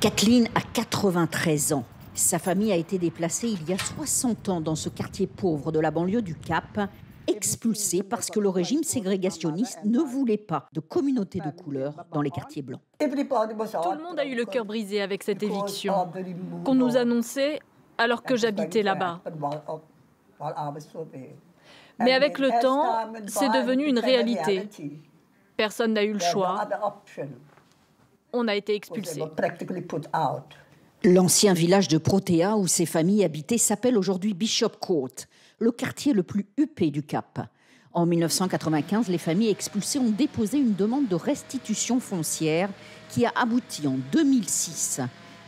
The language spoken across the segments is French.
Kathleen a 93 ans. Sa famille a été déplacée il y a 60 ans dans ce quartier pauvre de la banlieue du Cap, expulsée parce que le régime ségrégationniste ne voulait pas de communauté de couleur dans les quartiers blancs. Tout le monde a eu le cœur brisé avec cette éviction qu'on nous annonçait alors que j'habitais là-bas. Mais avec le temps, c'est devenu une réalité. Personne n'a eu le choix. On a été expulsés. L'ancien village de Protea où ces familles habitaient s'appelle aujourd'hui Bishop Court, le quartier le plus huppé du Cap. En 1995, les familles expulsées ont déposé une demande de restitution foncière qui a abouti en 2006.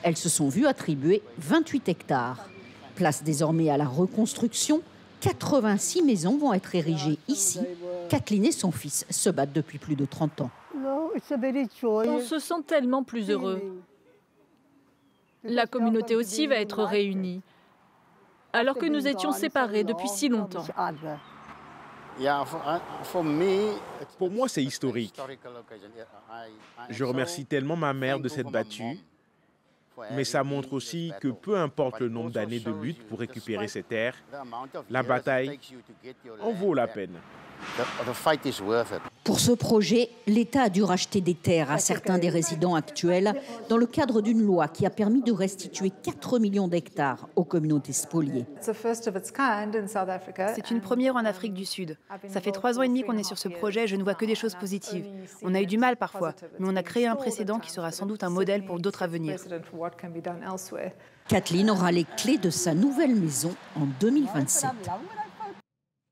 Elles se sont vues attribuer 28 hectares. Place désormais à la reconstruction, 86 maisons vont être érigées ici. Kathleen et son fils se battent depuis plus de 30 ans. On se sent tellement plus heureux. La communauté aussi va être réunie, alors que nous étions séparés depuis si longtemps. Pour moi, c'est historique. Je remercie tellement ma mère de s'être battue, mais ça montre aussi que peu importe le nombre d'années de lutte pour récupérer ces terres, la bataille en vaut la peine. Pour ce projet, l'État a dû racheter des terres à certains des résidents actuels dans le cadre d'une loi qui a permis de restituer 4 millions d'hectares aux communautés spoliées. C'est une première en Afrique du Sud. Ça fait 3 ans et demi qu'on est sur ce projet et je ne vois que des choses positives. On a eu du mal parfois, mais on a créé un précédent qui sera sans doute un modèle pour d'autres à venir. Kathleen aura les clés de sa nouvelle maison en 2027.